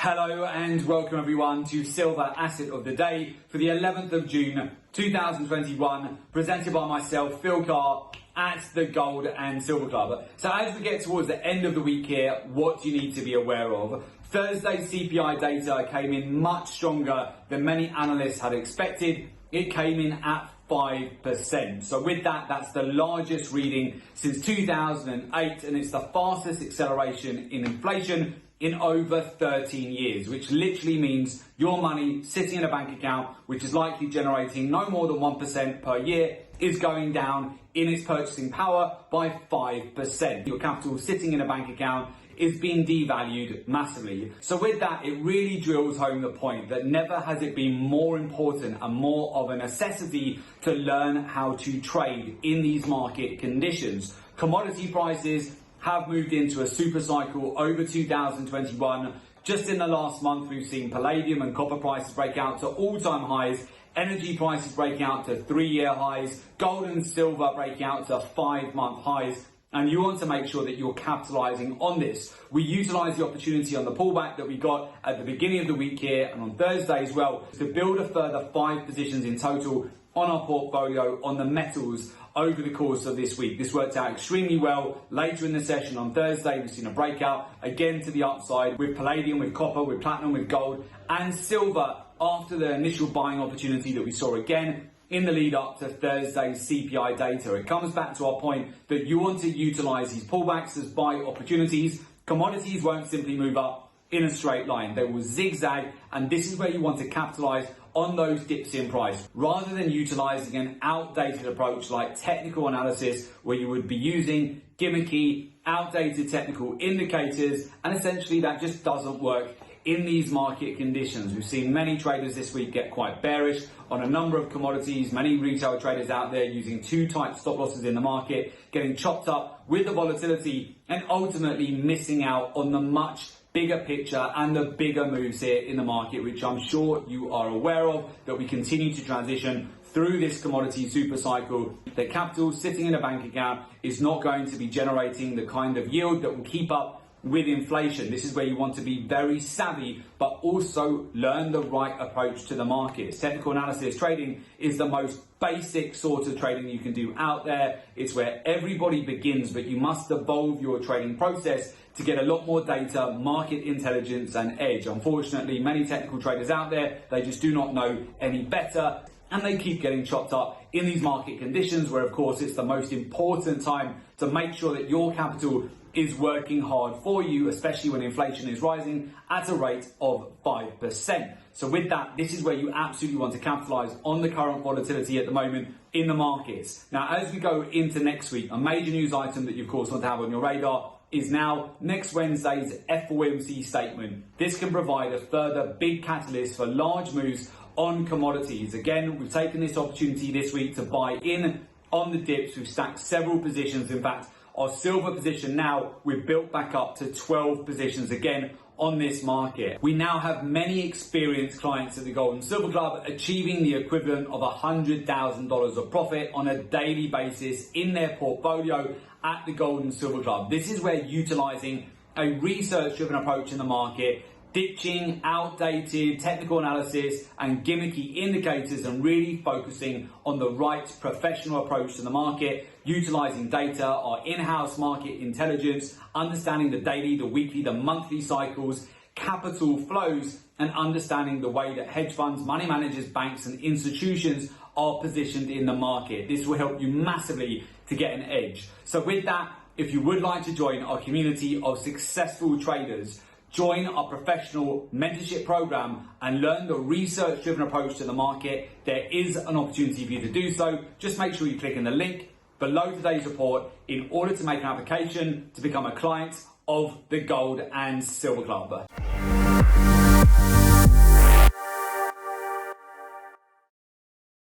Hello and welcome everyone to Silver Asset of the Day for the 11th of June 2021, presented by myself, Phil Carr, at the Gold and Silver Club. So as we get towards the end of the week here, what do you need to be aware of? Thursday's CPI data came in much stronger than many analysts had expected. It came in at 5%. So with that, that's the largest reading since 2008, and it's the fastest acceleration in inflation in over 13 years, which literally means your money sitting in a bank account, which is likely generating no more than 1% per year, is going down in its purchasing power by 5%. Your capital sitting in a bank account is being devalued massively. So with that, it really drills home the point that never has it been more important and more of a necessity to learn how to trade in these market conditions. Commodity prices have moved into a super cycle over 2021. Just in the last month, we've seen palladium and copper prices break out to all-time highs, energy prices break out to 3-year highs, gold and silver break out to 5-month highs. And you want to make sure that you're capitalizing on this. We utilized the opportunity on the pullback that we got at the beginning of the week here and on Thursday as well to build a further 5 positions in total on our portfolio on the metals over the course of this week. This worked out extremely well. Later in the session on Thursday, we've seen a breakout again to the upside with palladium, with copper, with platinum, with gold and silver after the initial buying opportunity that we saw again in the lead up to Thursday's CPI data. It comes back to our point that you want to utilize these pullbacks as buy opportunities. Commodities won't simply move up in a straight line. They will zigzag, and this is where you want to capitalize on those dips in price, rather than utilizing an outdated approach like technical analysis, where you would be using gimmicky, outdated technical indicators, and essentially that just doesn't work in these market conditions. We've seen many traders this week get quite bearish on a number of commodities, many retail traders out there using too tight stop losses in the market, getting chopped up with the volatility and ultimately missing out on the much bigger picture and the bigger moves here in the market, which I'm sure you are aware of, that we continue to transition through this commodity super cycle. The capital sitting in a bank account is not going to be generating the kind of yield that will keep up with inflation. This is where you want to be very savvy, but also learn the right approach to the markets. Technical analysis trading is the most basic sort of trading you can do out there. It's where everybody begins, but you must evolve your trading process to get a lot more data, market intelligence and edge. Unfortunately, many technical traders out there, they just do not know any better, and they keep getting chopped up in these market conditions, where of course it's the most important time to make sure that your capital is working hard for you, especially when inflation is rising at a rate of 5%. So with that, this is where you absolutely want to capitalize on the current volatility at the moment in the markets. Now, as we go into next week, a major news item that you of course want to have on your radar is now next Wednesday's FOMC statement. This can provide a further big catalyst for large moves on commodities. Again, we've taken this opportunity this week to buy in on the dips. We've stacked several positions. In fact, our silver position now, we've built back up to 12 positions again on this market. We now have many experienced clients at the Gold and Silver Club achieving the equivalent of $100,000 of profit on a daily basis in their portfolio at the Gold and Silver Club. This is where utilizing a research-driven approach in the market, ditching outdated technical analysis and gimmicky indicators and really focusing on the right professional approach to the market, utilizing data, our in-house market intelligence, understanding the daily, the weekly, the monthly cycles, capital flows, and understanding the way that hedge funds, money managers, banks, and institutions are positioned in the market. This will help you massively to get an edge. So with that, if you would like to join our community of successful traders, join our professional mentorship program and learn the research-driven approach to the market, there is an opportunity for you to do so. Just make sure you click in the link below today's report in order to make an application to become a client of the Gold and Silver Club.